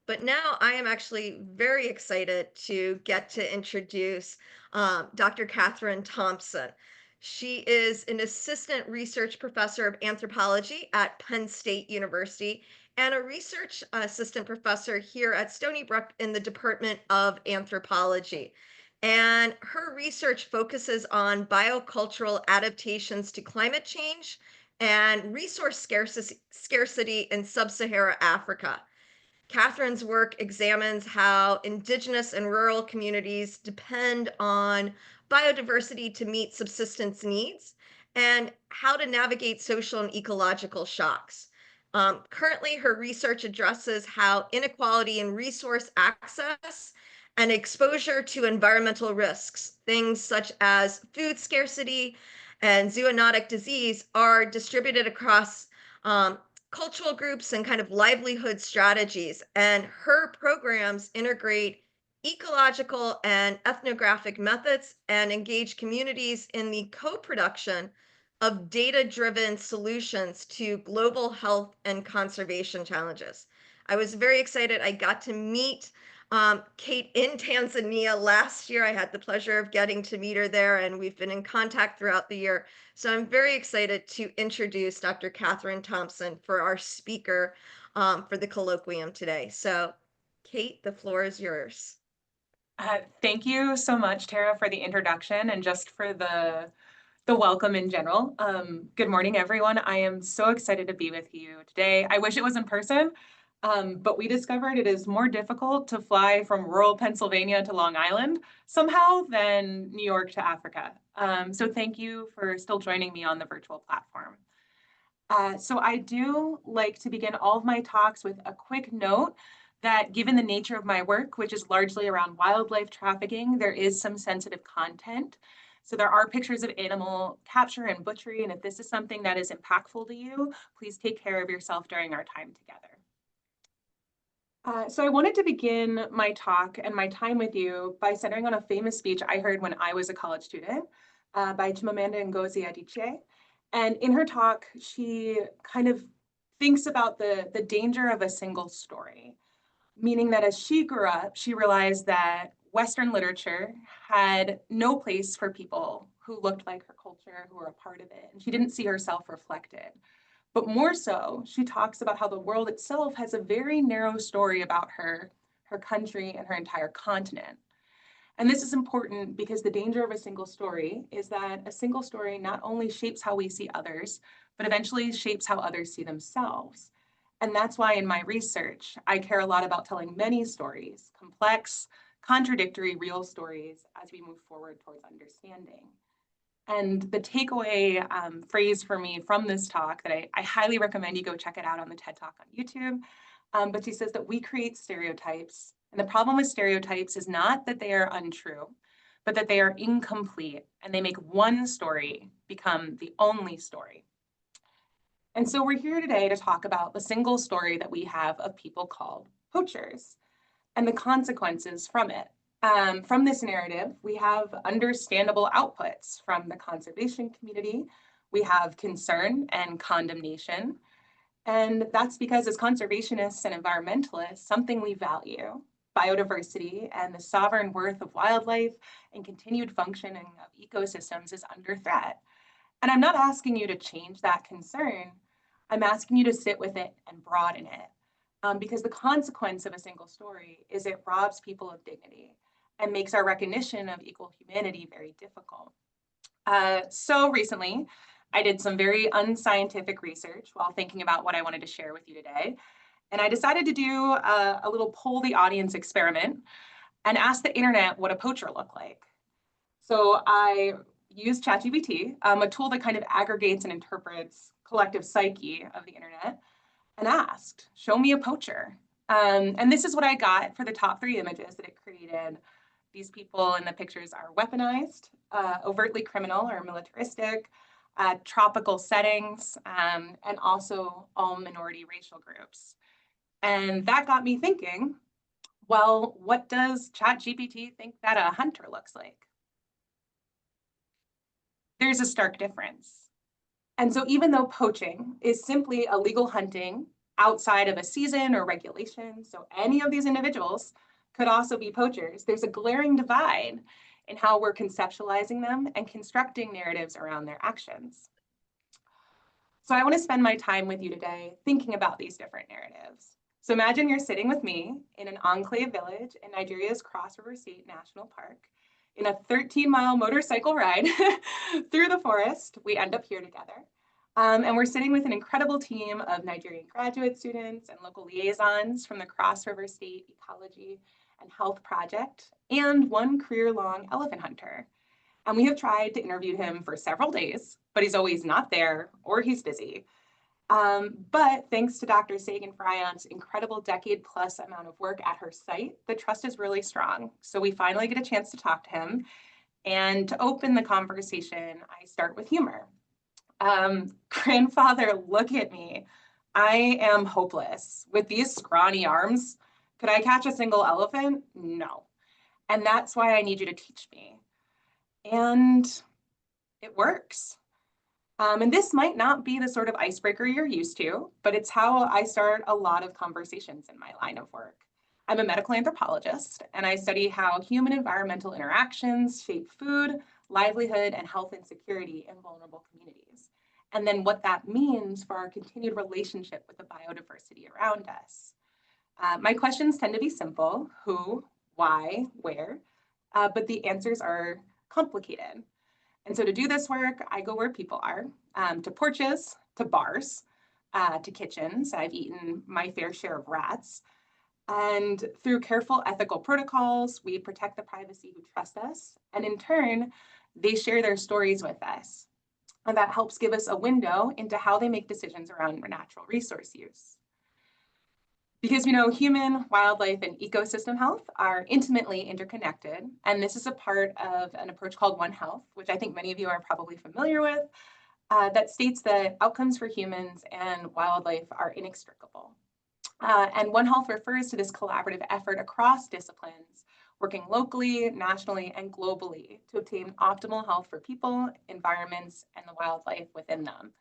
But now I am actually very excited to get to introduce Dr. Katharine Thompson. She is an assistant research professor of anthropology at Penn State University and a research assistant professor here at Stony Brook in the Department of Anthropology. And her research focuses on biocultural adaptations to climate change and resource scarcity in sub-Saharan Africa. Catherine's work examines how indigenous and rural communities depend on biodiversity to meet subsistence needs and how to navigate social and ecological shocks. Currently, her research addresses how inequality in resource access and exposure to environmental risks, things such as food scarcity and zoonotic disease, are distributed across cultural groups and kind of livelihood strategies. And her programs integrate ecological and ethnographic methods and engage communities in the co production of data driven solutions to global health and conservation challenges. I was very excited. I got to meet Kate in Tanzania last year. I had the pleasure of getting to meet her there, and we've been in contact throughout the year. So I'm very excited to introduce Dr. Katharine Thompson for our speaker for the colloquium today. So, Kate, the floor is yours. Thank you so much, Tara, for the introduction and just for the welcome in general. Good morning, everyone. I am so excited to be with you today. I wish it was in person, but we discovered it is more difficult to fly from rural Pennsylvania to Long Island somehow than New York to Africa. So thank you for still joining me on the virtual platform. So I do like to begin all of my talks with a quick note that given the nature of my work, which is largely around wildlife trafficking, there is some sensitive content. So there are pictures of animal capture and butchery, and if this is something that is impactful to you, please take care of yourself during our time together. So I wanted to begin my talk and my time with you by centering on a famous speech I heard when I was a college student by Chimamanda Ngozi Adichie. And in her talk, she kind of thinks about the danger of a single story, meaning that as she grew up, she realized that Western literature had no place for people who looked like her culture, who were a part of it, and she didn't see herself reflected. But more so, she talks about how the world itself has a very narrow story about her country, and her entire continent. And this is important because the danger of a single story is that a single story not only shapes how we see others, but eventually shapes how others see themselves. And that's why in my research, I care a lot about telling many stories, complex, contradictory, real stories as we move forward towards understanding. And the takeaway phrase for me from this talk that I highly recommend you go check it out on the TED Talk on YouTube. But she says that we create stereotypes. And the problem with stereotypes is not that they are untrue, but that they are incomplete and they make one story become the only story. And so we're here today to talk about the single story that we have of people called poachers and the consequences from it. From this narrative, we have understandable outputs from the conservation community. We have concern and condemnation. And that's because as conservationists and environmentalists, something we value, biodiversity and the sovereign worth of wildlife and continued functioning of ecosystems, is under threat. And I'm not asking you to change that concern. I'm asking you to sit with it and broaden it. Because the consequence of a single story is it robs people of dignity and makes our recognition of equal humanity very difficult. So recently, I did some very unscientific research while thinking about what I wanted to share with you today. And I decided to do a little poll the audience experiment and ask the internet what a poacher looked like. So I used ChatGPT, a tool that kind of aggregates and interprets collective psyche of the internet, and asked, show me a poacher. And this is what I got for the top 3 images that it created. These people in the pictures are weaponized, overtly criminal or militaristic, tropical settings, and also all minority racial groups. And that got me thinking, well, what does ChatGPT think that a hunter looks like? There's a stark difference. And so even though poaching is simply illegal hunting outside of a season or regulation. So any of these individuals could also be poachers. There's a glaring divide in how we're conceptualizing them and constructing narratives around their actions. So I want to spend my time with you today thinking about these different narratives. So imagine you're sitting with me in an enclave village in Nigeria's Cross River State National Park in a 13-mile motorcycle ride through the forest. We end up here together. And we're sitting with an incredible team of Nigerian graduate students and local liaisons from the Cross River State Ecology and Health Project, and one career-long elephant hunter. And we have tried to interview him for several days, but he's always not there or he's busy. But thanks to Dr. Sagan Friant's incredible decade-plus amount of work at her site, the trust is really strong. So we finally get a chance to talk to him. And to open the conversation, I start with humor. Grandfather, look at me. I am hopeless. With these scrawny arms, could I catch a single elephant? No. And that's why I need you to teach me. And it works. And this might not be the sort of icebreaker you're used to, but it's how I start a lot of conversations in my line of work. I'm a medical anthropologist, and I study how human environmental interactions shape food, livelihood, and health insecurity in vulnerable communities, and then what that means for our continued relationship with the biodiversity around us. My questions tend to be simple: who, why, where, but the answers are complicated. And so to do this work, I go where people are, to porches, to bars, to kitchens. I've eaten my fair share of rats. And through careful ethical protocols, we protect the privacy who trust us. And in turn, they share their stories with us. And that helps give us a window into how they make decisions around natural resource use. Because, human, wildlife, and ecosystem health are intimately interconnected. And this is a part of an approach called One Health, which I think many of you are probably familiar with, that states that outcomes for humans and wildlife are inextricable. And One Health refers to this collaborative effort across disciplines, working locally, nationally, and globally to obtain optimal health for people, environments, and the wildlife within them.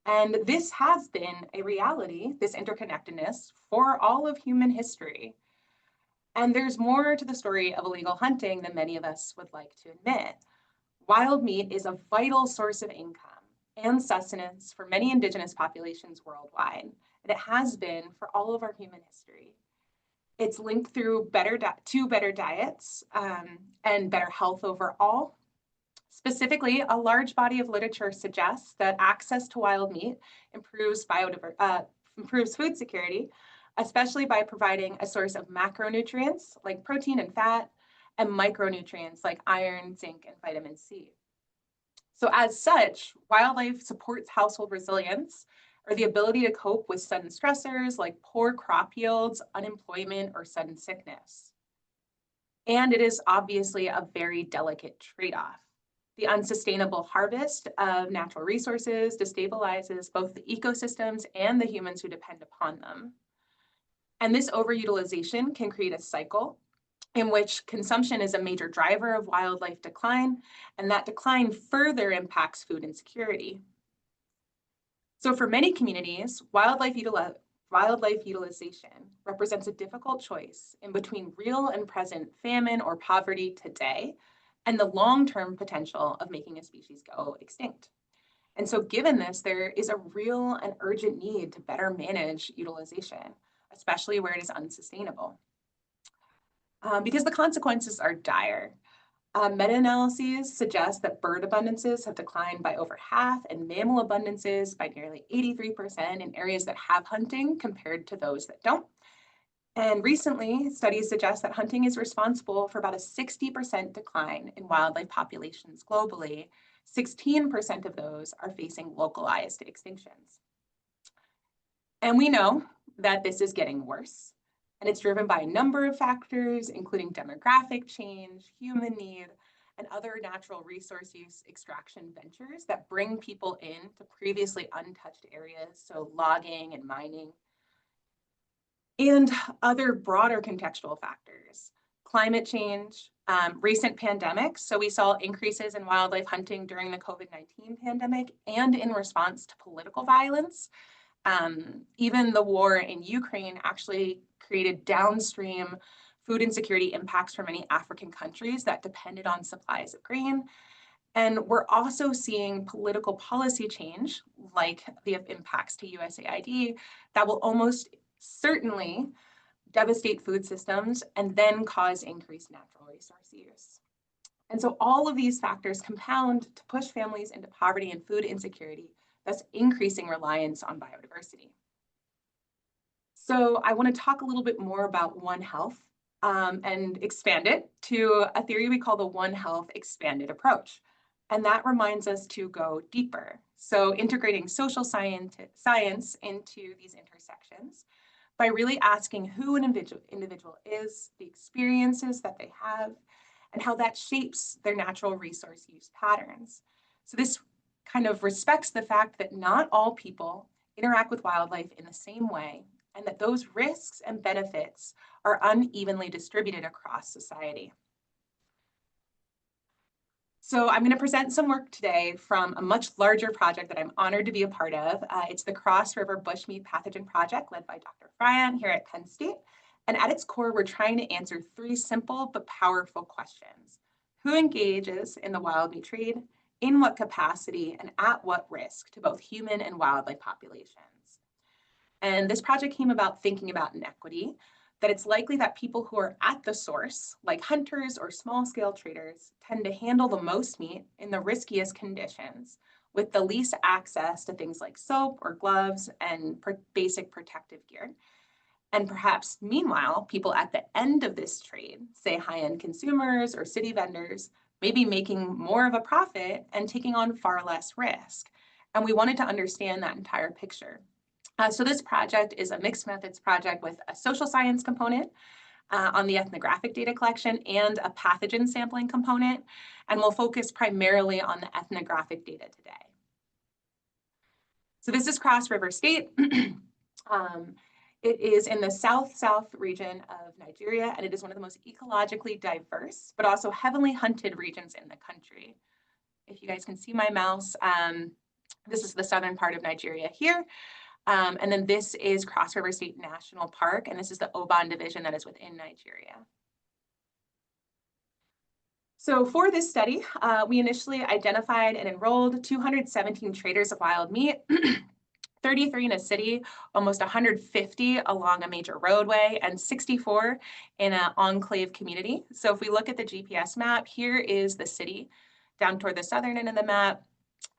And this has been a reality, this interconnectedness, for all of human history. And there's more to the story of illegal hunting than many of us would like to admit. Wild meat is a vital source of income and sustenance for many indigenous populations worldwide, and it has been for all of our human history. It's linked through better diets and better health overall. Specifically, a large body of literature suggests that access to wild meat improves food security, especially by providing a source of macronutrients like protein and fat, and micronutrients like iron, zinc, and vitamin C. So as such, wildlife supports household resilience, or the ability to cope with sudden stressors like poor crop yields, unemployment, or sudden sickness. And it is obviously a very delicate trade-off. The unsustainable harvest of natural resources destabilizes both the ecosystems and the humans who depend upon them. And this overutilization can create a cycle in which consumption is a major driver of wildlife decline, and that decline further impacts food insecurity. So for many communities, wildlife utilization represents a difficult choice in between real and present famine or poverty today and the long-term potential of making a species go extinct. And so given this, there is a real and urgent need to better manage utilization, especially where it is unsustainable. Because the consequences are dire. Meta-analyses suggest that bird abundances have declined by over half and mammal abundances by nearly 83% in areas that have hunting compared to those that don't. And recently, studies suggest that hunting is responsible for about a 60% decline in wildlife populations globally. 16% of those are facing localized extinctions. And we know that this is getting worse. And it's driven by a number of factors, including demographic change, human need, and other natural resource use extraction ventures that bring people into previously untouched areas, so logging and mining, and other broader contextual factors. Climate change, recent pandemics. So we saw increases in wildlife hunting during the COVID-19 pandemic and in response to political violence. Even the war in Ukraine actually created downstream food insecurity impacts for many African countries that depended on supplies of grain. And we're also seeing political policy change, like the impacts to USAID, that will almost certainly devastate food systems and then cause increased natural resource use. And so all of these factors compound to push families into poverty and food insecurity, thus increasing reliance on biodiversity. So I want to talk a little bit more about One Health and expand it to a theory we call the One Health expanded approach. And that reminds us to go deeper. So integrating social science into these intersections by really asking who an individual is, the experiences that they have, and how that shapes their natural resource use patterns. So this kind of respects the fact that not all people interact with wildlife in the same way, and that those risks and benefits are unevenly distributed across society. So I'm going to present some work today from a much larger project that I'm honored to be a part of. It's the Cross River Bushmeat Pathogen Project led by Dr. Friant here at Penn State. And at its core, we're trying to answer three simple but powerful questions. Who engages in the wild meat trade, in what capacity, and at what risk to both human and wildlife populations? And this project came about thinking about inequity, that it's likely that people who are at the source, like hunters or small-scale traders, tend to handle the most meat in the riskiest conditions, with the least access to things like soap or gloves and basic protective gear. And perhaps, meanwhile, people at the end of this trade, say high-end consumers or city vendors, may be making more of a profit and taking on far less risk. And we wanted to understand that entire picture. So this project is a mixed methods project with a social science component on the ethnographic data collection and a pathogen sampling component, and we'll focus primarily on the ethnographic data today. So this is Cross River State. It is in the south region of Nigeria, and it is one of the most ecologically diverse, but also heavily hunted regions in the country. If you guys can see my mouse, this is the southern part of Nigeria here. And then this is Cross River State National Park, and this is the Oban division that is within Nigeria. So for this study, we initially identified and enrolled 217 traders of wild meat, 33 in a city, almost 150 along a major roadway, and 64 in an enclave community. So if we look at the GPS map, here is the city down toward the southern end of the map.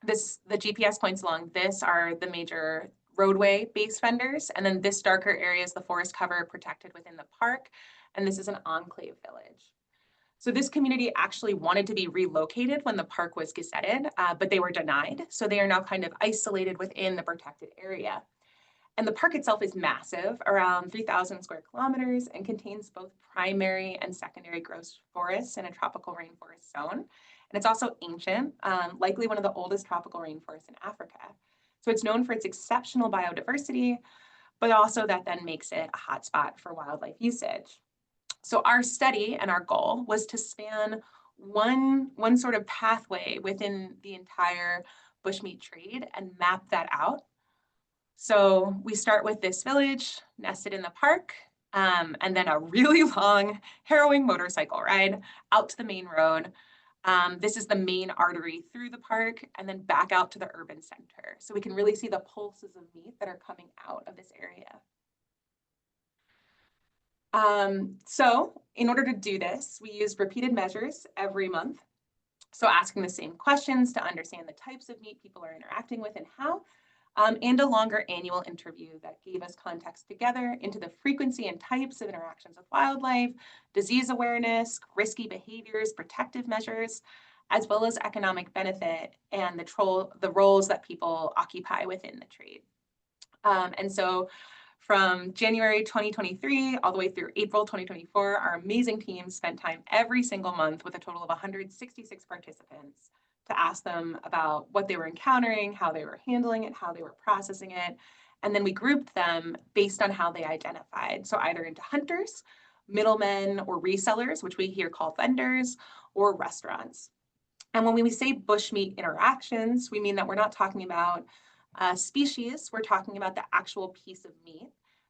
The GPS points along this are the major roadway-based vendors, and then this darker area is the forest cover protected within the park, and this is an enclave village. So this community actually wanted to be relocated when the park was gazetted, but they were denied, so they are now kind of isolated within the protected area. And the park itself is massive, around 3,000 square kilometers, and contains both primary and secondary growth forests and a tropical rainforest zone. And it's also ancient, likely one of the oldest tropical rainforests in Africa. So it's known for its exceptional biodiversity, but also that then makes it a hotspot for wildlife usage. So our study and our goal was to span one sort of pathway within the entire bushmeat trade and map that out. So we start with this village nested in the park, and then a really long, harrowing motorcycle ride out to the main road. This is the main artery through the park, and then back out to the urban center. So we can really see the pulses of meat that are coming out of this area. So in order to do this, we used repeated measures every month. So asking the same questions to understand the types of meat people are interacting with and how, and a longer annual interview that gave us context together into the frequency and types of interactions with wildlife, disease awareness, risky behaviors, protective measures, as well as economic benefit and the roles that people occupy within the trade. And so from January 2023 all the way through April 2024, our amazing team spent time every single month with a total of 166 participants to ask them about what they were encountering, how they were handling it, how they were processing it. And then we grouped them based on how they identified. So either into hunters, middlemen, or resellers, which we here call vendors, or restaurants. And when we say bushmeat interactions, we mean that we're not talking about Species, we're talking about the actual piece of meat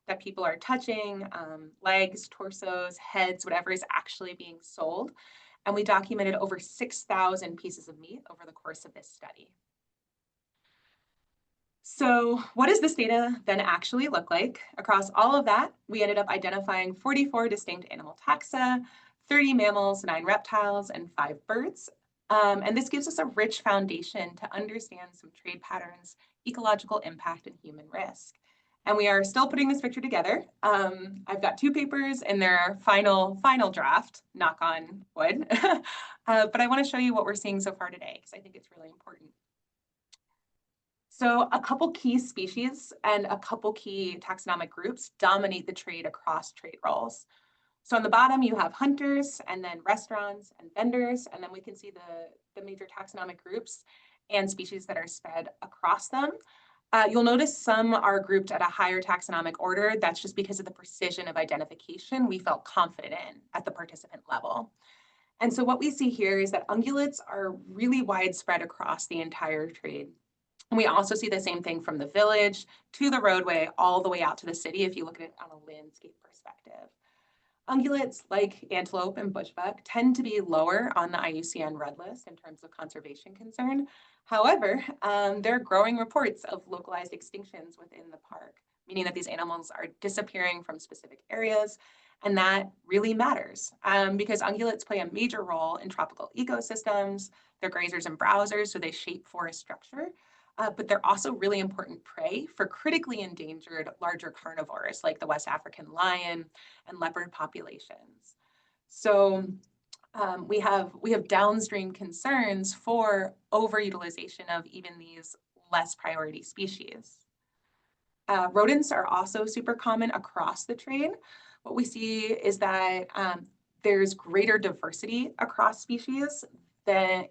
that people are touching, legs, torsos, heads, whatever is actually being sold. And we documented over 6,000 pieces of meat over the course of this study. So what does this data then actually look like? Across all of that, we ended up identifying 44 distinct animal taxa, 30 mammals, 9 reptiles, and 5 birds. And this gives us a rich foundation to understand some trade patterns, ecological impact, and human risk. And we are still putting this picture together. I've got 2 papers in their final draft, knock on wood. But I want to show you what we're seeing so far today, because I think it's really important. So a couple key species and a couple key taxonomic groups dominate the trade across trade roles. So on the bottom, you have hunters, and then restaurants and vendors, and then we can see the major taxonomic groups and species that are spread across them. You'll notice some are grouped at a higher taxonomic order. That's just because of the precision of identification we felt confident in at the participant level. And so what we see here is that ungulates are really widespread across the entire trade. And we also see the same thing from the village to the roadway, all the way out to the city, if you look at it on a landscape perspective. Ungulates, like antelope and bushbuck, tend to be lower on the IUCN Red List in terms of conservation concern. However, there are growing reports of localized extinctions within the park, meaning that these animals are disappearing from specific areas. And that really matters because ungulates play a major role in tropical ecosystems. They're grazers and browsers, so they shape forest structure. But they're also really important prey for critically endangered larger carnivores like the West African lion and leopard populations. So we have downstream concerns for overutilization of even these less priority species. Rodents are also super common across the trade. What we see is that there's greater diversity across species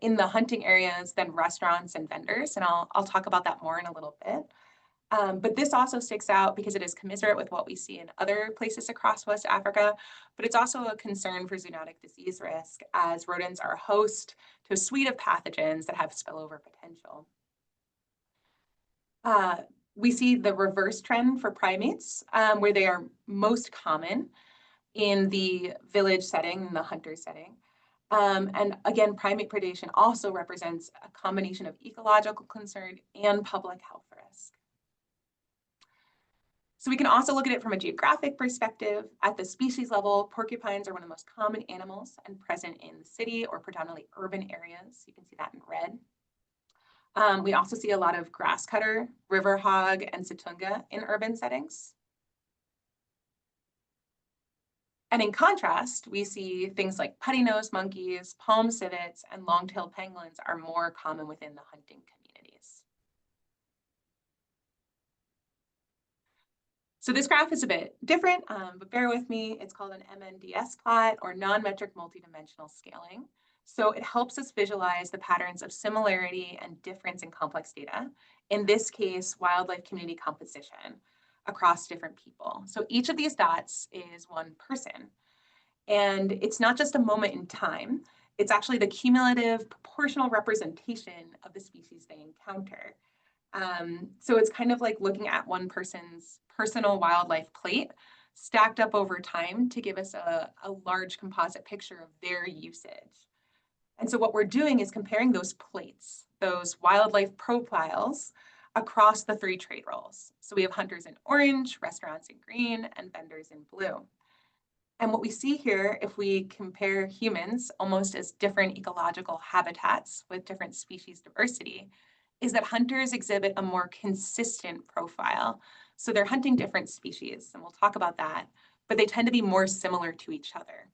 in the hunting areas than restaurants and vendors, and I'll talk about that more in a little bit. But this also sticks out because it is commensurate with what we see in other places across West Africa, but it's also a concern for zoonotic disease risk as rodents are host to a suite of pathogens that have spillover potential. We see the reverse trend for primates, where they are most common in the village setting, in the hunter setting. And again, primate predation also represents a combination of ecological concern and public health risk. So we can also look at it from a geographic perspective. At the species level, porcupines are one of the most common animals and present in the city or predominantly urban areas. You can see that in red. We also see a lot of grasscutter, river hog, and satunga in urban settings. And in contrast, we see things like putty-nosed monkeys, palm civets, and long-tailed pangolins are more common within the hunting communities. So this graph is a bit different, but bear with me. It's called an MNDS plot, or non-metric multidimensional scaling. So it helps us visualize the patterns of similarity and difference in complex data. In this case, wildlife community composition across different people. So each of these dots is one person. And it's not just a moment in time, it's actually the cumulative proportional representation of the species they encounter. So it's kind of like looking at one person's personal wildlife plate stacked up over time to give us a large composite picture of their usage. And so what we're doing is comparing those plates, those wildlife profiles, across the 3 trade roles. So we have hunters in orange, restaurants in green, and vendors in blue. And what we see here, if we compare humans almost as different ecological habitats with different species diversity, is that hunters exhibit a more consistent profile. So they're hunting different species, and we'll talk about that, but they tend to be more similar to each other.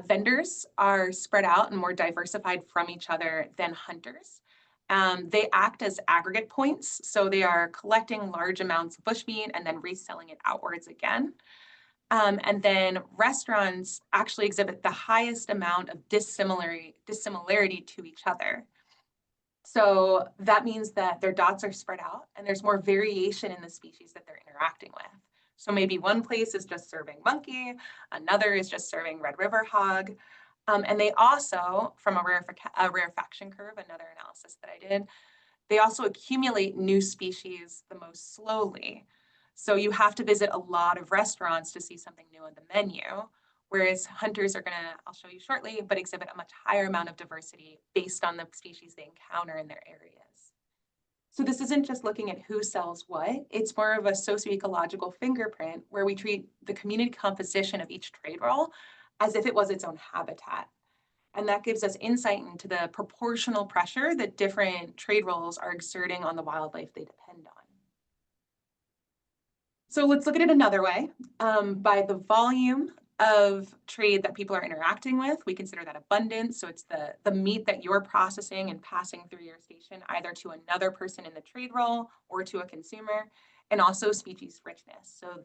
Vendors are spread out and more diversified from each other than hunters. They act as aggregate points, so they are collecting large amounts of bushmeat and then reselling it outwards again. And then restaurants actually exhibit the highest amount of dissimilarity to each other. So that means that their dots are spread out and there's more variation in the species that they're interacting with. So maybe one place is just serving monkey, another is just serving red river hog. And they also, from a rarefaction curve, another analysis that I did, They also accumulate new species the most slowly. So you have to visit a lot of restaurants to see something new on the menu, whereas hunters are going to, I'll show you shortly, but exhibit a much higher amount of diversity based on the species they encounter in their areas. So this isn't just looking at who sells what, it's more of a socio-ecological fingerprint where we treat the community composition of each trade role as if it was its own habitat. And that gives us insight into the proportional pressure that different trade roles are exerting on the wildlife they depend on. So let's look at it another way. By the volume of trade that people are interacting with, we consider that abundance. So it's the meat that you're processing and passing through your station, either to another person in the trade role or to a consumer, and also species richness. So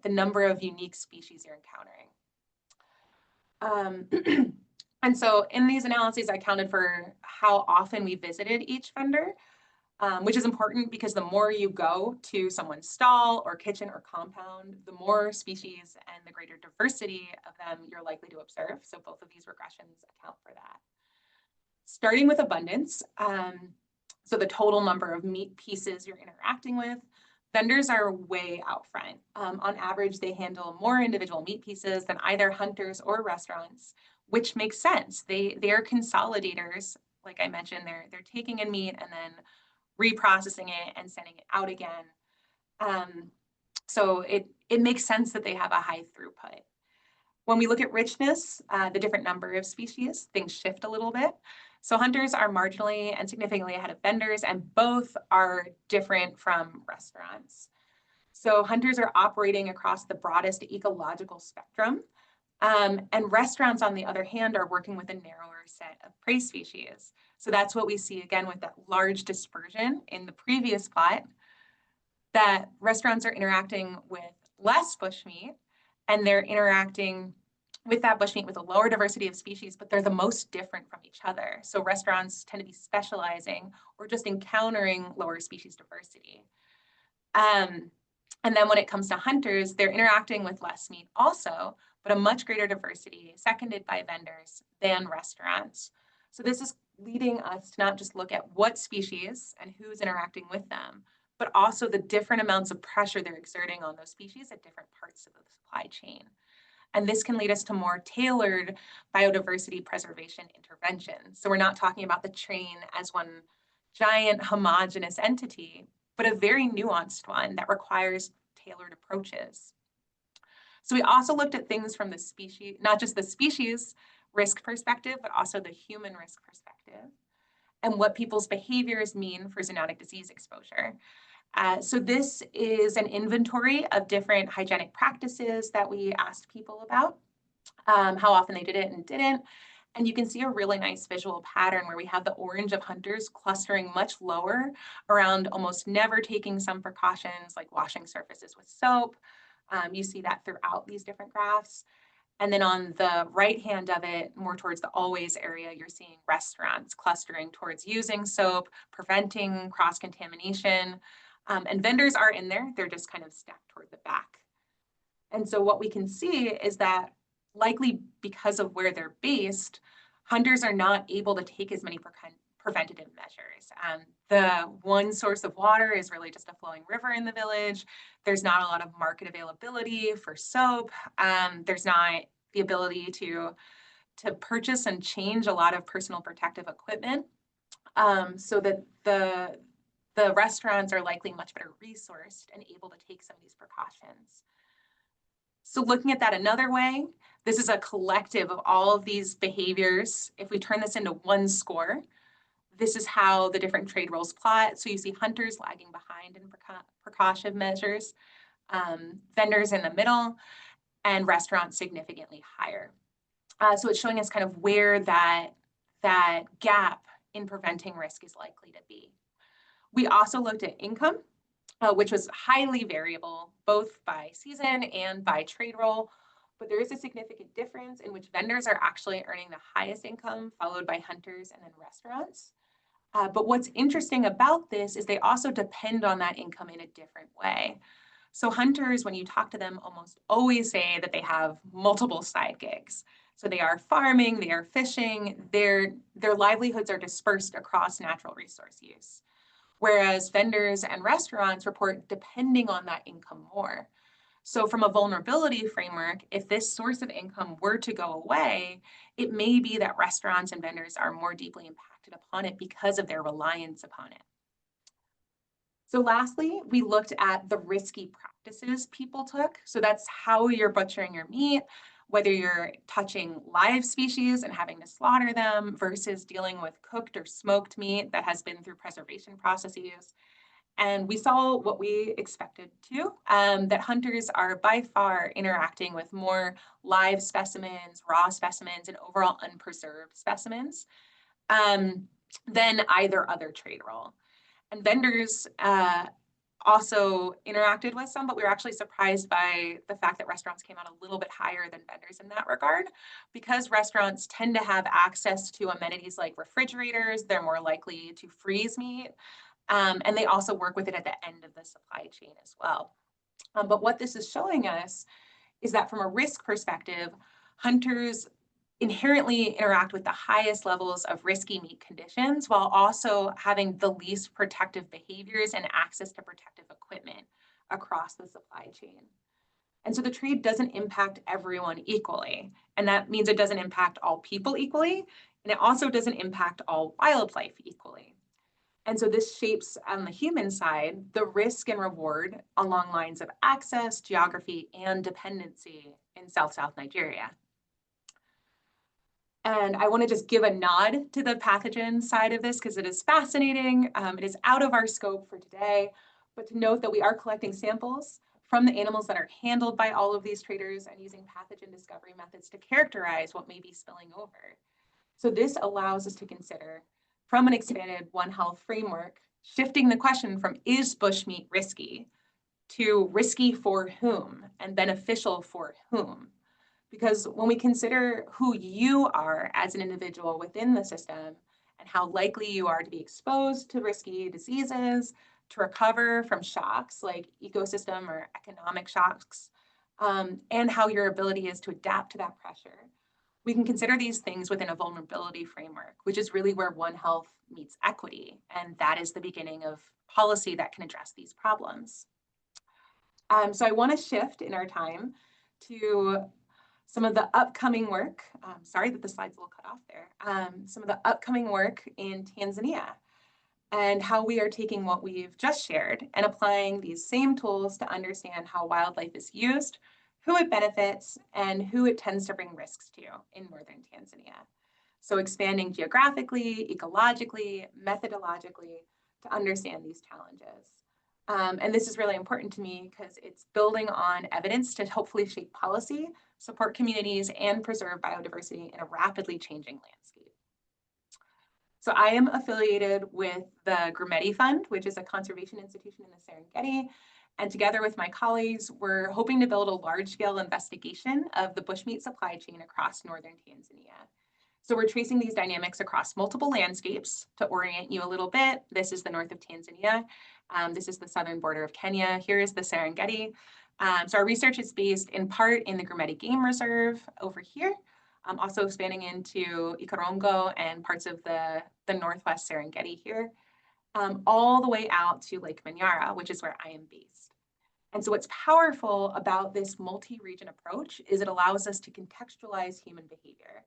the number of unique species you're encountering. And so in these analyses, I counted for how often we visited each vendor, which is important because the more you go to someone's stall or kitchen or compound, the more species and the greater diversity of them you're likely to observe. So both of these regressions account for that. Starting with abundance, so the total number of meat pieces you're interacting with, vendors are way out front. On average, they handle more individual meat pieces than either hunters or restaurants, which makes sense. They are consolidators. Like I mentioned, they're taking in meat and then reprocessing it and sending it out again. So it makes sense that they have a high throughput. When we look at richness, the different number of species, things shift a little bit. So hunters are marginally and significantly ahead of vendors, and both are different from restaurants. So hunters are operating across the broadest ecological spectrum, and restaurants, on the other hand, are working with a narrower set of prey species. So that's what we see again with that large dispersion in the previous plot, that restaurants are interacting with less bushmeat, and they're interacting with that bushmeat with a lower diversity of species, but they're the most different from each other. So restaurants tend to be specializing or just encountering lower species diversity. And then when it comes to hunters, they're interacting with less meat also, but a much greater diversity, seconded by vendors than restaurants. So this is leading us to not just look at what species and who's interacting with them, but also the different amounts of pressure they're exerting on those species at different parts of the supply chain. And this can lead us to more tailored biodiversity preservation interventions. So we're not talking about the chain as one giant homogeneous entity, but a very nuanced one that requires tailored approaches. So we also looked at things from the species, not just the species risk perspective, but also the human risk perspective, and what people's behaviors mean for zoonotic disease exposure. So this is an inventory of different hygienic practices that we asked people about, how often they did it and didn't. And you can see a really nice visual pattern where we have the orange of hunters clustering much lower around almost never taking some precautions like washing surfaces with soap. You see that throughout these different graphs. And then on the right hand of it, more towards the always area, you're seeing restaurants clustering towards using soap, preventing cross-contamination. And vendors are in there, they're just kind of stacked toward the back. And so what we can see is that likely because of where they're based, hunters are not able to take as many preventative measures. The one source of water is really just a flowing river in the village. There's not a lot of market availability for soap. There's not the ability to purchase and change a lot of personal protective equipment. So that the restaurants are likely much better resourced and able to take some of these precautions. So looking at that another way, this is a collective of all of these behaviors. If we turn this into one score, this is how the different trade roles plot. So you see hunters lagging behind in precaution measures, vendors in the middle, and restaurants significantly higher. So it's showing us kind of where that gap in preventing risk is likely to be. We also looked at income, which was highly variable, both by season and by trade role. But there is a significant difference in which vendors are actually earning the highest income, followed by hunters and then restaurants. But what's interesting about this is they also depend on that income in a different way. So hunters, when you talk to them, almost always say that they have multiple side gigs. So they are farming, they are fishing, their livelihoods are dispersed across natural resource use. whereas vendors and restaurants report depending on that income more. So from a vulnerability framework, if this source of income were to go away, it may be that restaurants and vendors are more deeply impacted upon it because of their reliance upon it. So lastly, we looked at the risky practices people took. So that's how you're butchering your meat, whether you're touching live species and having to slaughter them versus dealing with cooked or smoked meat that has been through preservation processes. And we saw what we expected to, that hunters are by far interacting with more live specimens, raw specimens, and overall unpreserved specimens than either other trade role. And vendors also interacted with some, but we were actually surprised by the fact that restaurants came out a little bit higher than vendors in that regard. Because restaurants tend to have access to amenities like refrigerators, they're more likely to freeze meat. And they also work with it at the end of the supply chain as well. But what this is showing us is that from a risk perspective, hunters inherently interact with the highest levels of risky meat conditions while also having the least protective behaviors and access to protective equipment across the supply chain. And so the trade doesn't impact everyone equally. And that means it doesn't impact all people equally. And it also doesn't impact all wildlife equally. And so this shapes on the human side, the risk and reward along lines of access, geography, and dependency in South Nigeria. And I want to just give a nod to the pathogen side of this because it is fascinating. It is out of our scope for today, but to note that we are collecting samples from the animals that are handled by all of these traders and using pathogen discovery methods to characterize what may be spilling over. So this allows us to consider, from an expanded One Health framework, shifting the question from is bushmeat risky to risky for whom and beneficial for whom. Because when we consider who you are as an individual within the system and how likely you are to be exposed to risky diseases, to recover from shocks like ecosystem or economic shocks, and how your ability is to adapt to that pressure, we can consider these things within a vulnerability framework, which is really where One Health meets equity. And that is the beginning of policy that can address these problems. So I want to shift in our time to some of the upcoming work. Sorry that the slide's a little cut off there. Some of the upcoming work in Tanzania and how we are taking what we've just shared and applying these same tools to understand how wildlife is used, who it benefits, and who it tends to bring risks to in northern Tanzania. So expanding geographically, ecologically, methodologically to understand these challenges. And this is really important to me because it's building on evidence to hopefully shape policy, support communities, and preserve biodiversity in a rapidly changing landscape. So I am affiliated with the Grimetti Fund, which is a conservation institution in the Serengeti. And together with my colleagues, we're hoping to build a large-scale investigation of the bushmeat supply chain across northern Tanzania. So we're tracing these dynamics across multiple landscapes. To orient you a little bit, this is the north of Tanzania. This is the southern border of Kenya. Here is the Serengeti. So our research is based in part in the Grimetti Game Reserve over here, also expanding into Ikarongo and parts of the northwest Serengeti here, all the way out to Lake Manyara, which is where I am based. And so what's powerful about this multi-region approach is it allows us to contextualize human behavior.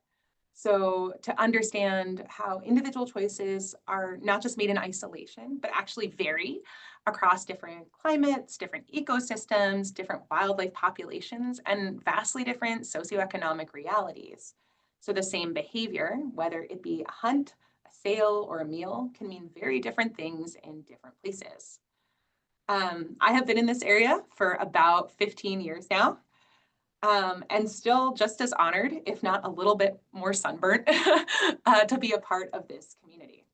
So to understand how individual choices are not just made in isolation, but actually vary across different climates, different ecosystems, different wildlife populations, and vastly different socioeconomic realities. So the same behavior, whether it be a hunt, a sale, or a meal, can mean very different things in different places. I have been in this area for about 15 years now. And still just as honored, if not a little bit more sunburnt, to be a part of this community.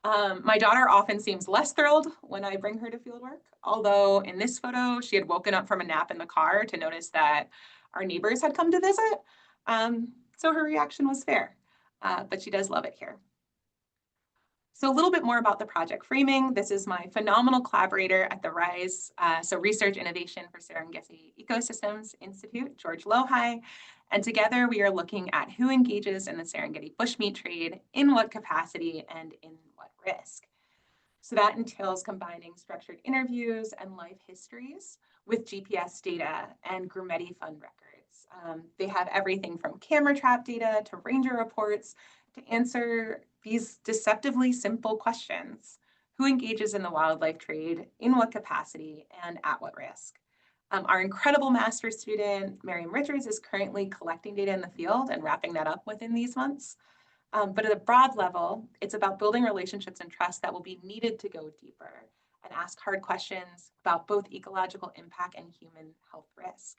My daughter often seems less thrilled when I bring her to fieldwork, although in this photo, she had woken up from a nap in the car to notice that our neighbors had come to visit. So her reaction was fair, but she does love it here. So a little bit more about the project framing. This is my phenomenal collaborator at the RISE, so Research Innovation for Serengeti Ecosystems Institute, George Lohai. And together we are looking at who engages in the Serengeti bushmeat trade, in what capacity, and in what risk. So that entails combining structured interviews and life histories with GPS data and Grumeti Fund records. They have everything from camera trap data to ranger reports to answer these deceptively simple questions. Who engages in the wildlife trade, in what capacity, and at what risk? Our incredible master's student, Miriam Richards, is currently collecting data in the field and wrapping that up within these months. But at a broad level, it's about building relationships and trust that will be needed to go deeper and ask hard questions about both ecological impact and human health risk.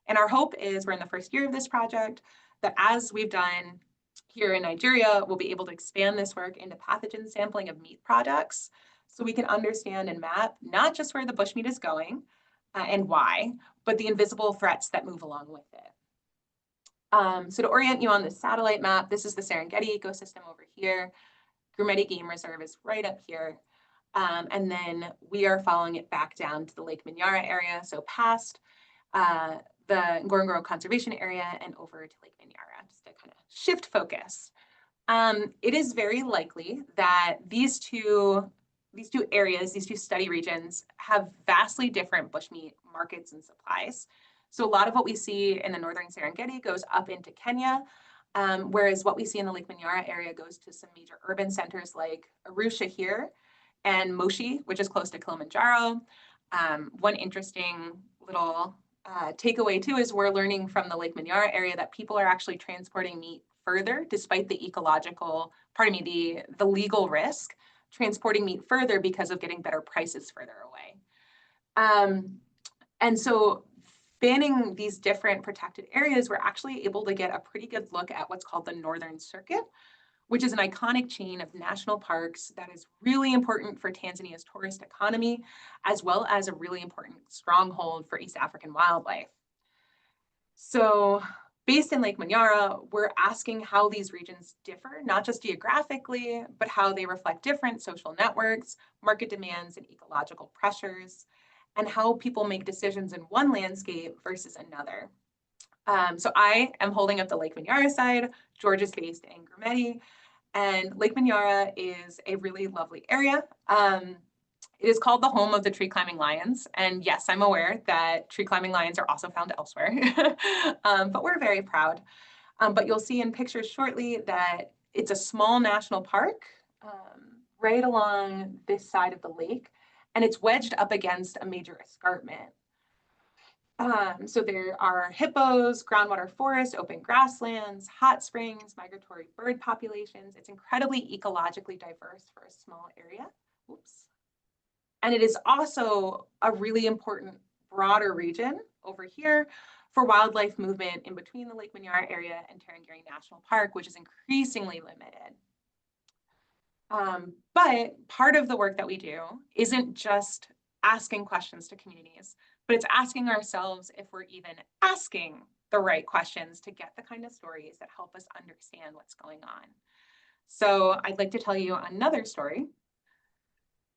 And our hope is we're in the first year of this project, that as we've done here in Nigeria, we'll be able to expand this work into pathogen sampling of meat products so we can understand and map not just where the bushmeat is going and why, but the invisible threats that move along with it. So to orient you on the satellite map, this is the Serengeti ecosystem over here. Grumeti Game Reserve is right up here. And then we are following it back down to the Lake Minyara area, so past the Ngorongoro Conservation Area and over to Lake Minyara, just to kind of shift focus. It is very likely that these two areas, these two study regions, have vastly different bushmeat markets and supplies. So a lot of what we see in the northern Serengeti goes up into Kenya, whereas what we see in the Lake Minyara area goes to some major urban centers like Arusha here and Moshi, which is close to Kilimanjaro. One interesting little takeaway too is we're learning from the Lake Minyara area that people are actually transporting meat further, despite the the legal risk, transporting meat further because of getting better prices further away. And so spanning these different protected areas, we're actually able to get a pretty good look at what's called the Northern Circuit, which is an iconic chain of national parks that is really important for Tanzania's tourist economy, as well as a really important stronghold for East African wildlife. So based in Lake Minyara, we're asking how these regions differ, not just geographically, but how they reflect different social networks, market demands, and ecological pressures, and how people make decisions in one landscape versus another. So I am holding up the Lake Minyara side. George is based in Grumeti, and Lake Minyara is a really lovely area. It is called the home of the tree climbing lions. And yes, I'm aware that tree climbing lions are also found elsewhere, but we're very proud. But you'll see in pictures shortly that it's a small national park right along this side of the lake, and it's wedged up against a major escarpment. So there are hippos, groundwater forests, open grasslands, hot springs, migratory bird populations. It's incredibly ecologically diverse for a small area. Oops. And it is also a really important broader region over here for wildlife movement in between the Lake Minyara area and Tarangire National Park, which is increasingly limited. But part of the work that we do isn't just asking questions to communities, but it's asking ourselves if we're even asking the right questions to get the kind of stories that help us understand what's going on. So I'd like to tell you another story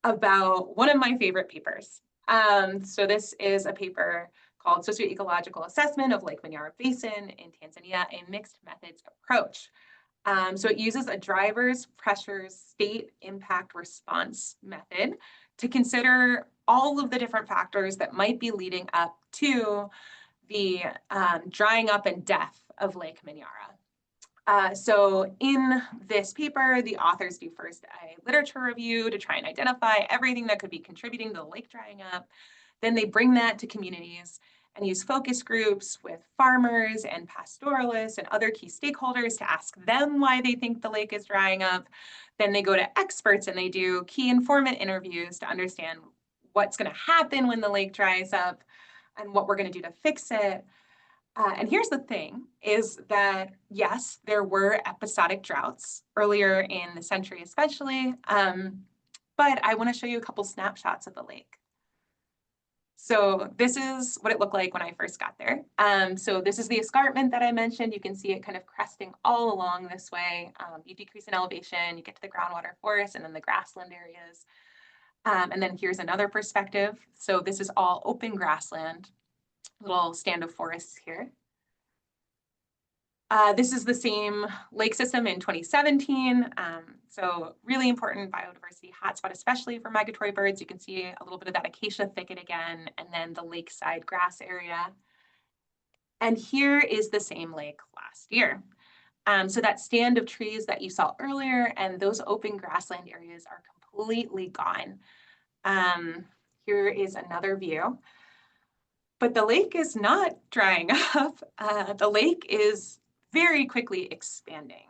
about one of my favorite papers. So this is a paper called Socioecological Assessment of Lake Minyara Basin in Tanzania, a mixed methods approach. So it uses a drivers, pressures, state impact response method to consider all of the different factors that might be leading up to the drying up and death of Lake Minyara. So in this paper, the authors do first a literature review to try and identify everything that could be contributing to the lake drying up. Then they bring that to communities and use focus groups with farmers and pastoralists and other key stakeholders to ask them why they think the lake is drying up. Then they go to experts and they do key informant interviews to understand what's going to happen when the lake dries up and what we're going to do to fix it. And here's the thing, is that, yes, there were episodic droughts earlier in the century especially, but I want to show you a couple snapshots of the lake. So this is what it looked like when I first got there. So this is the escarpment that I mentioned. You can see it kind of cresting all along this way. You decrease in elevation, you get to the groundwater forest and then the grassland areas. And then here's another perspective. So this is all open grassland, little stand of forests here. This is the same lake system in 2017. So really important biodiversity hotspot, especially for migratory birds. You can see a little bit of that acacia thicket again, and then the lakeside grass area. And here is the same lake last year. So that stand of trees that you saw earlier and those open grassland areas are completely gone. Um, Here is another view. But the lake is not drying up. The lake is very quickly expanding.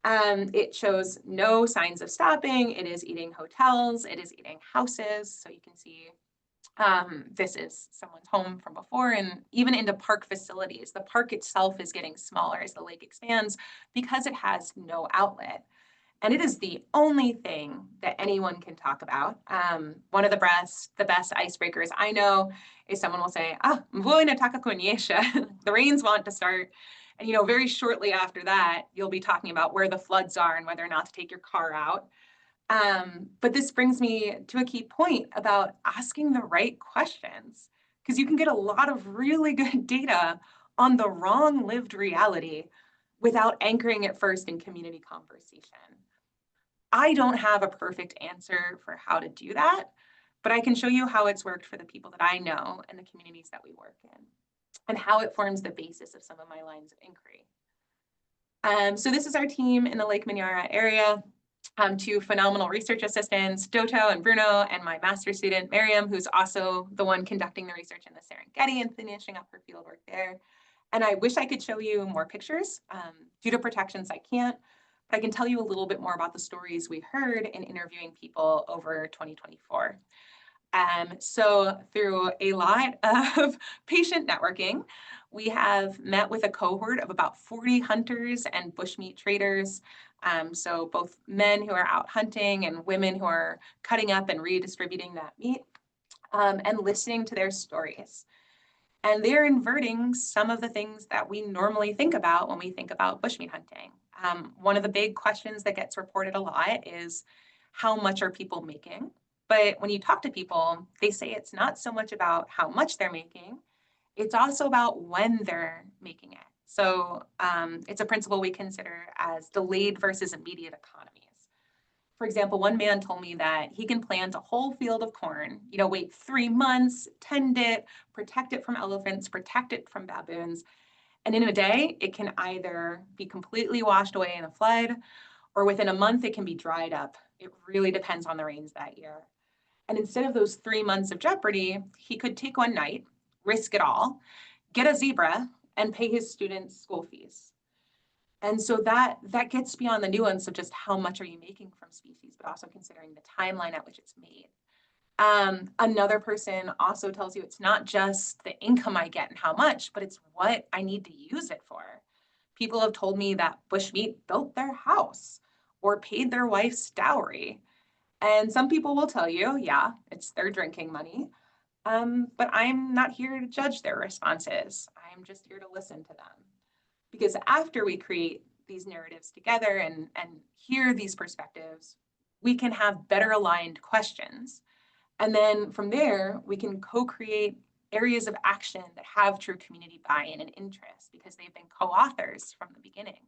It shows no signs of stopping. It is eating hotels. It is eating houses. So you can see this is someone's home from before, and even into park facilities. The park itself is getting smaller as the lake expands because it has no outlet. And it is the only thing that anyone can talk about. One of the best icebreakers I know is someone will say, mvua inataka kunyesha, the rains want to start. And very shortly after that, you'll be talking about where the floods are and whether or not to take your car out. But this brings me to a key point about asking the right questions, because you can get a lot of really good data on the wrong lived reality without anchoring it first in community conversation. I don't have a perfect answer for how to do that, but I can show you how it's worked for the people that I know and the communities that we work in, and how it forms the basis of some of my lines of inquiry. So this is our team in the Lake Minyara area. Two phenomenal research assistants, Doto and Bruno, and my master's student, Miriam, who's also the one conducting the research in the Serengeti and finishing up her fieldwork there. And I wish I could show you more pictures. Due to protections, I can't, but I can tell you a little bit more about the stories we heard in interviewing people over 2024. So through a lot of patient networking, we have met with a cohort of about 40 hunters and bushmeat traders. So both men who are out hunting and women who are cutting up and redistributing that meat, and listening to their stories. And they're inverting some of the things that we normally think about when we think about bushmeat hunting. One of the big questions that gets reported a lot is, how much are people making? But when you talk to people, they say it's not so much about how much they're making, it's also about when they're making it. So it's a principle we consider as delayed versus immediate economies. For example, one man told me that he can plant a whole field of corn, wait 3 months, tend it, protect it from elephants, protect it from baboons. And in a day, it can either be completely washed away in a flood, or within a month, it can be dried up. It really depends on the rains that year. And instead of those 3 months of jeopardy, he could take one night, risk it all, get a zebra, and pay his students school fees. And so that gets beyond the nuance of just how much are you making from species, but also considering the timeline at which it's made. Another person also tells you it's not just the income I get and how much, but it's what I need to use it for. People have told me that bushmeat built their house or paid their wife's dowry. And some people will tell you, yeah, it's their drinking money. But I'm not here to judge their responses. I'm just here to listen to them. Because after we create these narratives together and hear these perspectives, we can have better aligned questions. And then from there, we can co-create areas of action that have true community buy-in and interest because they've been co-authors from the beginning.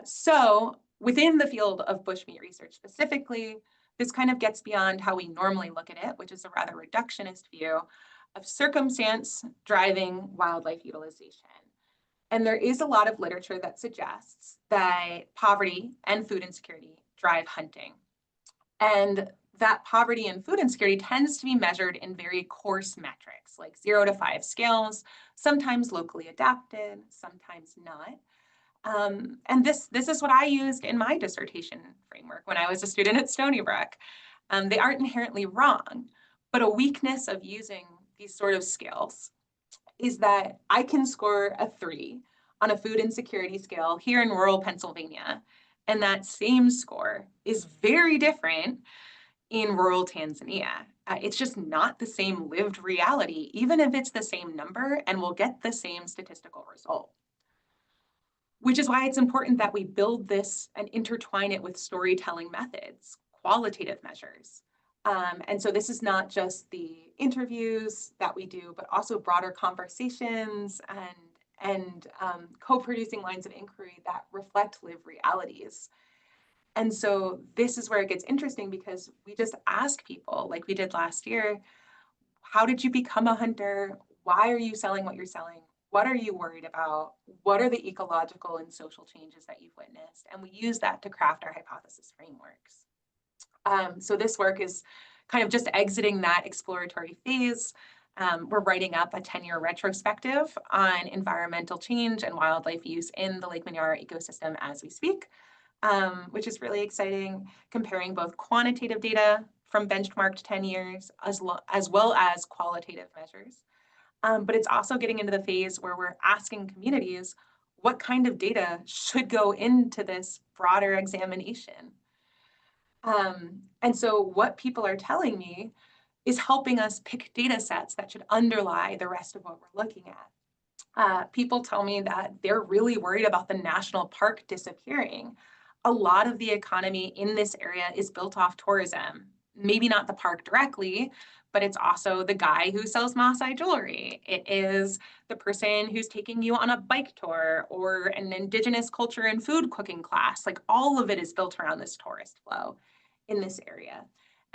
So within the field of bushmeat research specifically, this kind of gets beyond how we normally look at it, which is a rather reductionist view of circumstance driving wildlife utilization. And there is a lot of literature that suggests that poverty and food insecurity drive hunting. And that poverty and food insecurity tends to be measured in very coarse metrics, like 0 to 5 scales, sometimes locally adapted, sometimes not. And this is what I used in my dissertation framework when I was a student at Stony Brook. They aren't inherently wrong, but a weakness of using these sort of scales is that I can score a 3 on a food insecurity scale here in rural Pennsylvania, and that same score is very different in rural Tanzania. It's just not the same lived reality, even if it's the same number and we'll get the same statistical result. Which is why it's important that we build this and intertwine it with storytelling methods, qualitative measures. And so this is not just the interviews that we do, but also broader conversations and and co-producing lines of inquiry that reflect lived realities. And so this is where it gets interesting, because we just ask people, like we did last year, how did you become a hunter? Why are you selling what you're selling? What are you worried about? What are the ecological and social changes that you've witnessed? And we use that to craft our hypothesis frameworks. So this work is kind of just exiting that exploratory phase. We're writing up a 10-year retrospective on environmental change and wildlife use in the Lake Minyara ecosystem as we speak, which is really exciting, comparing both quantitative data from benchmarked 10 years as well as qualitative measures. But it's also getting into the phase where we're asking communities what kind of data should go into this broader examination. And so what people are telling me is helping us pick data sets that should underlie the rest of what we're looking at. People tell me that they're really worried about the national park disappearing. A lot of the economy in this area is built off tourism. Maybe not the park directly, but it's also the guy who sells Maasai jewelry. It is the person who's taking you on a bike tour or an indigenous culture and food cooking class. Like, all of it is built around this tourist flow in this area.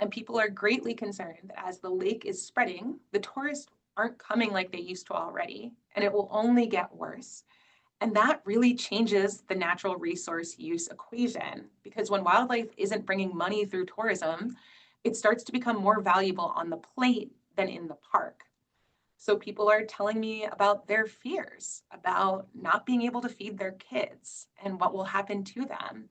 And people are greatly concerned that as the lake is spreading, the tourists aren't coming like they used to already, and it will only get worse. And that really changes the natural resource use equation, because when wildlife isn't bringing money through tourism, it starts to become more valuable on the plate than in the park. So people are telling me about their fears about not being able to feed their kids and what will happen to them,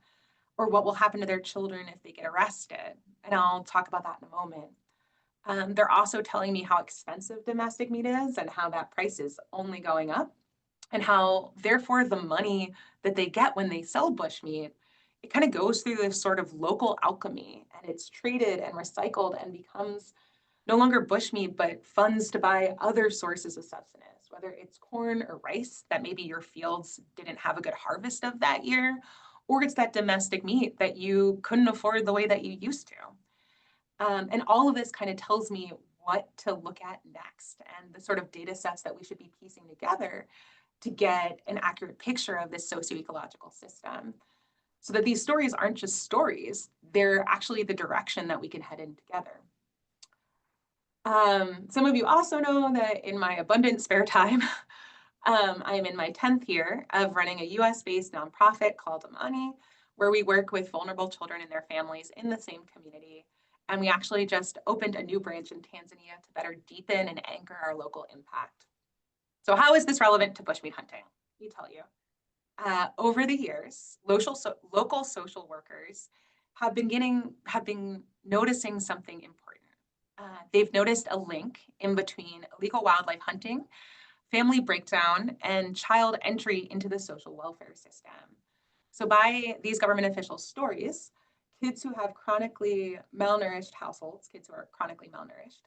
or what will happen to their children if they get arrested. And I'll talk about that in a moment. They're also telling me how expensive domestic meat is and how that price is only going up, and how therefore the money that they get when they sell bushmeat, it kind of goes through this sort of local alchemy, and it's traded and recycled and becomes no longer bushmeat, but funds to buy other sources of sustenance, whether it's corn or rice that maybe your fields didn't have a good harvest of that year, or it's that domestic meat that you couldn't afford the way that you used to. And all of this kind of tells me what to look at next and the sort of data sets that we should be piecing together to get an accurate picture of this socio-ecological system, so that these stories aren't just stories, they're actually the direction that we can head in together. Some of you also know that in my abundant spare time, I am in my 10th year of running a US-based nonprofit called Amani, where we work with vulnerable children and their families in the same community. And we actually just opened a new branch in Tanzania to better deepen and anchor our local impact. So how is this relevant to bushmeat hunting? Let me tell you. Over the years, local social workers have been noticing something important. They've noticed a link in between illegal wildlife hunting, family breakdown, and child entry into the social welfare system. So by these government officials' stories, kids who have chronically malnourished households, kids who are chronically malnourished,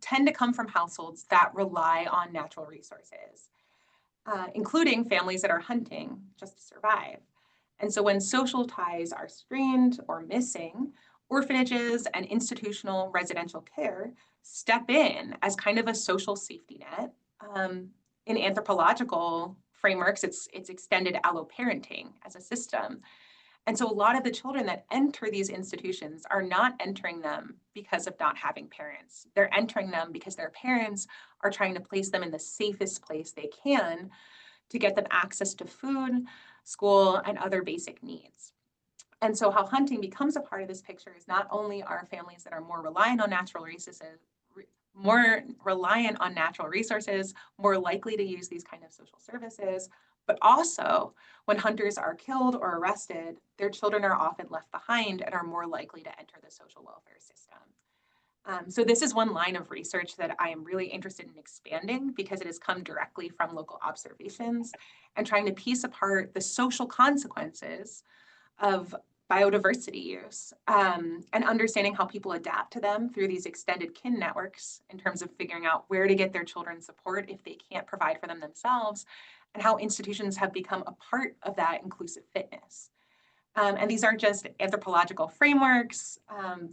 tend to come from households that rely on natural resources, including families that are hunting just to survive. And so when social ties are strained or missing, orphanages and institutional residential care step in as kind of a social safety net. In anthropological frameworks, it's extended alloparenting as a system. And so a lot of the children that enter these institutions are not entering them because of not having parents. They're entering them because their parents are trying to place them in the safest place they can to get them access to food, school, and other basic needs. And so how hunting becomes a part of this picture is not only are families that are more reliant on natural resources, more likely to use these kind of social services, but also when hunters are killed or arrested, their children are often left behind and are more likely to enter the social welfare system. So this is one line of research that I am really interested in expanding, because it has come directly from local observations and trying to piece apart the social consequences of biodiversity use, and understanding how people adapt to them through these extended kin networks in terms of figuring out where to get their children support if they can't provide for them themselves, and how institutions have become a part of that inclusive fitness. And these aren't just anthropological frameworks,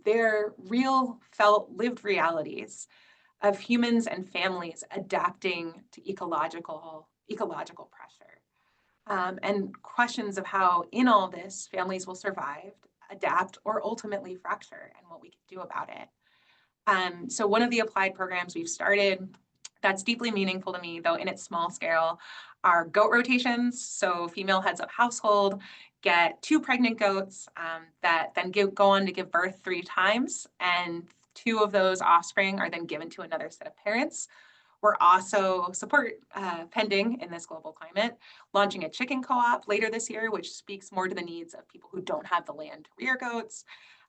they're real, felt, lived realities of humans and families adapting to ecological ecological pressure, and questions of how in all this families will survive, adapt, or ultimately fracture, and what we can do about it. So one of the applied programs we've started that's deeply meaningful to me, though in its small scale, are goat rotations. So female heads of household get 2 pregnant goats that then go on to give birth 3 times, and 2 of those offspring are then given to another set of parents. We're also pending in this global climate, launching a chicken co-op later this year, which speaks more to the needs of people who don't have the land to rear goats.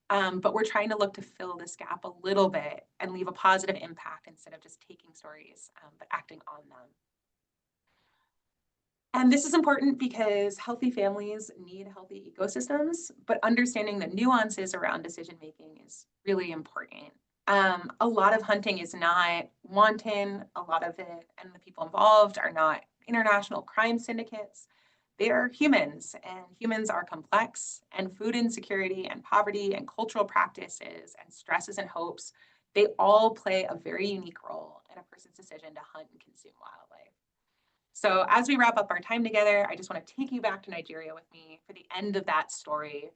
But we're trying to look to fill this gap a little bit and leave a positive impact instead of just taking stories, but acting on them. And this is important because healthy families need healthy ecosystems, but understanding the nuances around decision-making is really important. A lot of hunting is not wanton. A lot of it and the people involved are not international crime syndicates. They are humans, and humans are complex, and food insecurity and poverty and cultural practices and stresses and hopes, they all play a very unique role in a person's decision to hunt and consume wildlife. So as we wrap up our time together, I just want to take you back to Nigeria with me for the end of that story.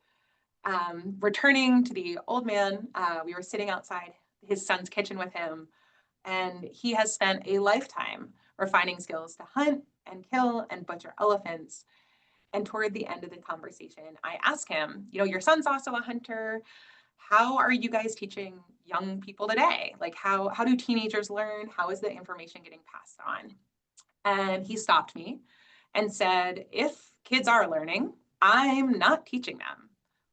Returning to the old man, we were sitting outside his son's kitchen with him, and he has spent a lifetime refining skills to hunt and kill and butcher elephants. And toward the end of the conversation, I asked him, your son's also a hunter. How are you guys teaching young people today? Like how do teenagers learn? How is the information getting passed on? And he stopped me and said, if kids are learning, I'm not teaching them.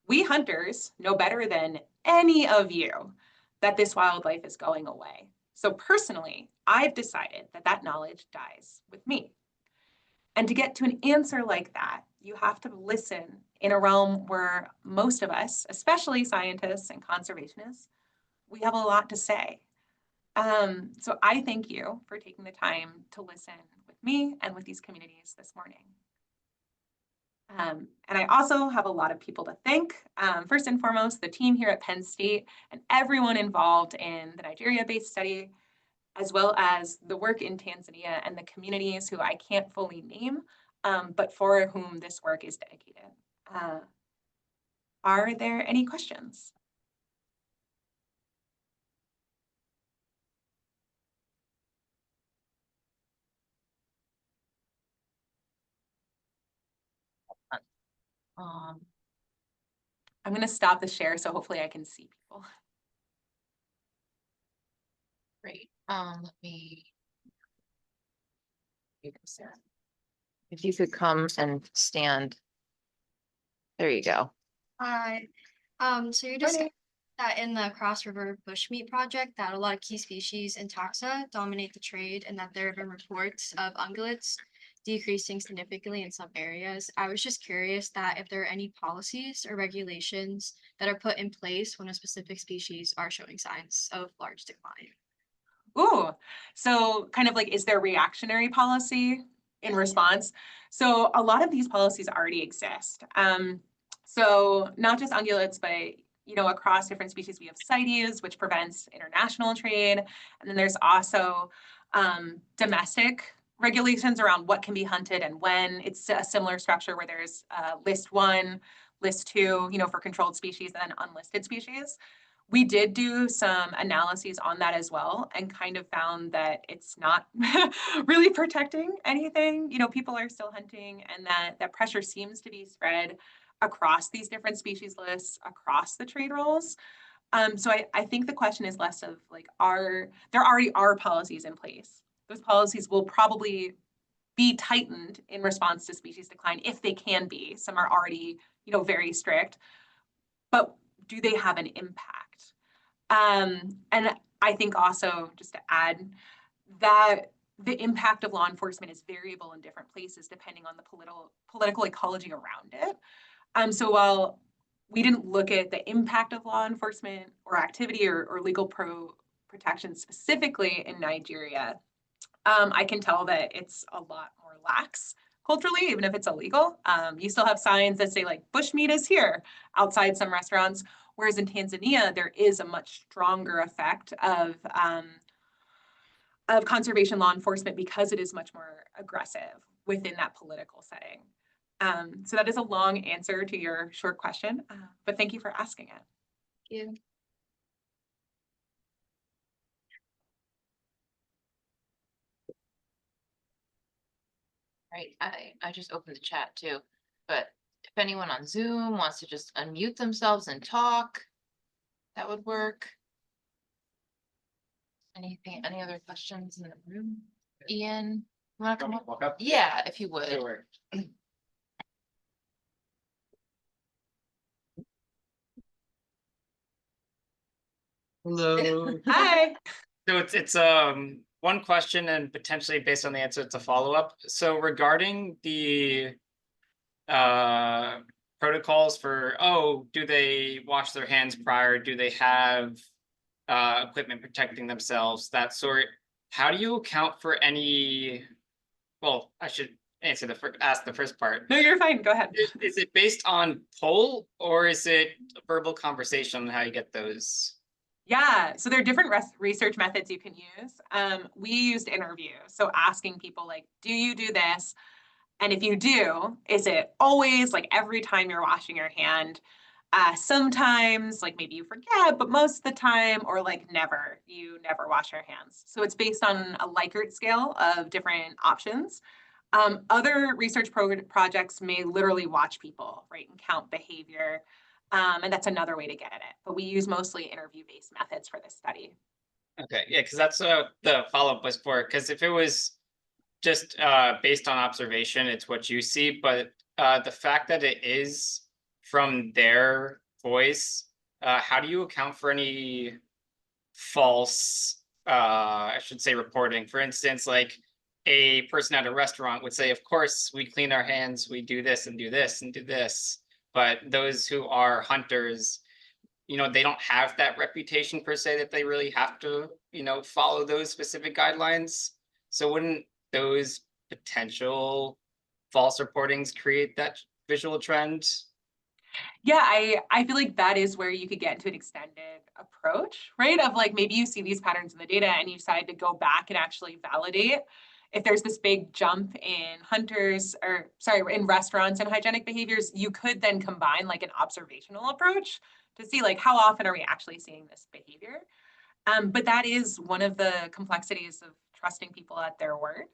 We hunters know better than any of you that this wildlife is going away. So personally, I've decided that knowledge dies with me. And to get to an answer like that, you have to listen in a realm where most of us, especially scientists and conservationists, we have a lot to say. So I thank you for taking the time to listen with me and with these communities this morning. And I also have a lot of people to thank. First and foremost, the team here at Penn State and everyone involved in the Nigeria-based study, as well as the work in Tanzania and the communities who I can't fully name, but for whom this work is dedicated. Are there any questions? I'm going to stop the share, so hopefully I can see people. Great. Let me. Sarah. If you could come and stand. There you go. Hi. So you discussed that in the Cross River Bushmeat Project that a lot of key species and taxa dominate the trade, and that there have been reports of ungulates decreasing significantly in some areas. I was just curious that if there are any policies or regulations that are put in place when a specific species are showing signs of large decline. Ooh, so kind of like, is there reactionary policy in response? So a lot of these policies already exist. So not just ungulates, but across different species, we have CITES, which prevents international trade. And then there's also domestic regulations around what can be hunted and when. It's a similar structure where there's list 1, list 2, for controlled species, and then unlisted species. We did do some analyses on that as well and kind of found that it's not really protecting anything. People are still hunting, and that pressure seems to be spread across these different species lists, across the trade roles. So I think the question is less of like, there already are policies in place. Those policies will probably be tightened in response to species decline if they can be. Some are already, very strict, but do they have an impact? And I think also, just to add, that the impact of law enforcement is variable in different places depending on the political ecology around it. So while we didn't look at the impact of law enforcement or activity or legal protection specifically in Nigeria, I can tell that it's a lot more lax culturally, even if it's illegal. You still have signs that say like bushmeat is here outside some restaurants. Whereas in Tanzania, there is a much stronger effect of conservation law enforcement because it is much more aggressive within that political setting. So that is a long answer to your short question, but thank you for asking it. You. Right, I just opened the chat too, but if anyone on Zoom wants to just unmute themselves and talk, that would work. Anything, any other questions in the room? Ian, you wanna come up? Walk up? Yeah, if you would. Sure. Hello. Hi. So it's one question and potentially based on the answer, it's a follow-up. So regarding the protocols for, oh, do they wash their hands prior? Do they have equipment protecting themselves? That sort. How do you account for any? Well, I should ask the first part. No, you're fine. Go ahead. Is it based on poll or is it verbal conversation on how you get those? Yeah, so there are different research methods you can use. We used interview, so asking people like, do you do this? And if you do, is it always like every time you're washing your hand? Sometimes like maybe you forget, but most of the time, or like never, you never wash your hands. So it's based on a Likert scale of different options. Other research projects may literally watch people, right, and count behavior. And that's another way to get at it. But we use mostly interview-based methods for this study. Okay, yeah, because that's the follow-up was for, because if it was just based on observation, it's what you see, but the fact that it is from their voice, how do you account for any false, I should say, reporting? For instance, like a person at a restaurant would say, of course, we clean our hands, we do this and do this and do this. But those who are hunters, they don't have that reputation per se that they really have to, follow those specific guidelines. So wouldn't those potential false reportings create that visual trend? Yeah, I feel like that is where you could get into an extended approach, right? Of like, maybe you see these patterns in the data and you decide to go back and actually validate if there's this big jump in in restaurants and hygienic behaviors. You could then combine like an observational approach to see like how often are we actually seeing this behavior. But that is one of the complexities of trusting people at their word.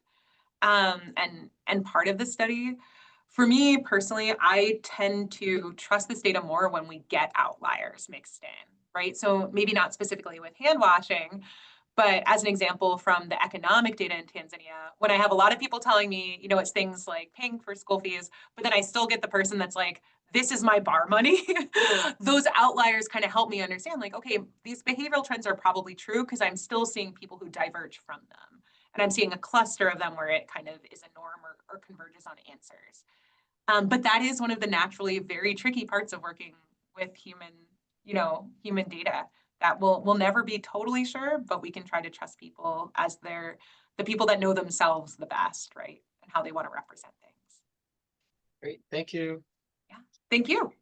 And part of the study, for me personally, I tend to trust this data more when we get outliers mixed in, right? So maybe not specifically with hand washing, but as an example from the economic data in Tanzania, when I have a lot of people telling me, it's things like paying for school fees, but then I still get the person that's like, this is my bar money. Those outliers kind of help me understand like, okay, these behavioral trends are probably true because I'm still seeing people who diverge from them. And I'm seeing a cluster of them where it kind of is a norm or converges on answers. But that is one of the naturally very tricky parts of working with human data, that we'll never be totally sure, but we can try to trust people as the people that know themselves the best, right? And how they want to represent things. Great, thank you. Yeah, thank you.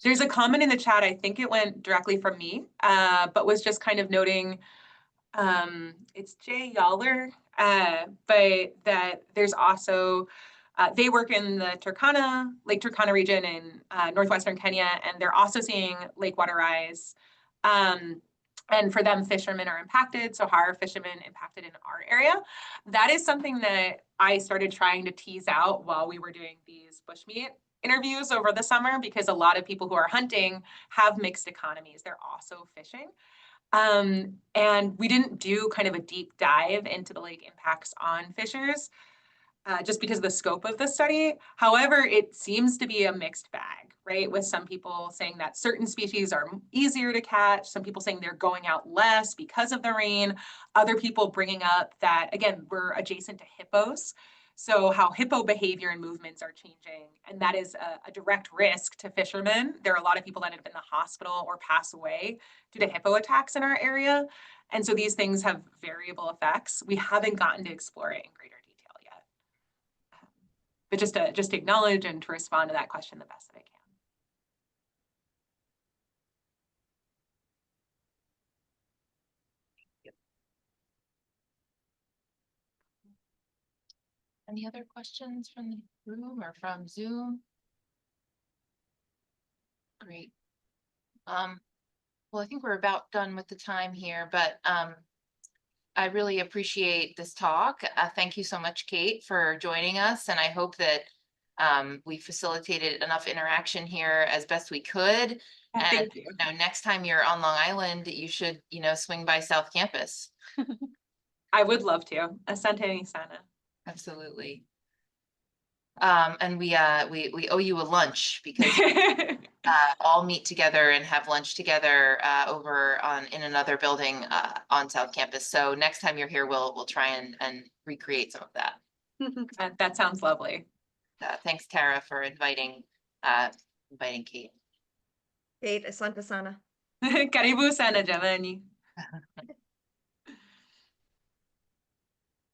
There's a comment in the chat, I think it went directly from me, but was just kind of noting, it's Jay Yawler, but that there's also, they work in the Lake Turkana region in northwestern Kenya, and they're also seeing lake water rise. And for them, fishermen are impacted. So how are fishermen impacted in our area? That is something that I started trying to tease out while we were doing these bushmeat interviews over the summer, because a lot of people who are hunting have mixed economies. They're also fishing. And we didn't do kind of a deep dive into the lake impacts on fishers, just because of the scope of the study. However, it seems to be a mixed bag, right? With some people saying that certain species are easier to catch, some people saying they're going out less because of the rain, other people bringing up that, again, we're adjacent to hippos. So how hippo behavior and movements are changing, and that is a direct risk to fishermen. There are a lot of people that have been in the hospital or pass away due to hippo attacks in our area. And so these things have variable effects. We haven't gotten to explore it in greater detail yet. But just to acknowledge and to respond to that question the best that I can. Any other questions from the room or from Zoom? Great. Well, I think we're about done with the time here, but I really appreciate this talk. Thank you so much, Kate, for joining us. And I hope that we facilitated enough interaction here as best we could. And Thank you. you know, next time you're on Long Island, you should, you know, swing by South Campus. I would love to. Asante ni sana. Absolutely. And we owe you a lunch because all meet together and have lunch together over in another building on South Campus. So next time you're here, we'll try and recreate some of that. That sounds lovely. Thanks, Tara, for inviting Kate. Kate, asante sana. Karibu sana jamani.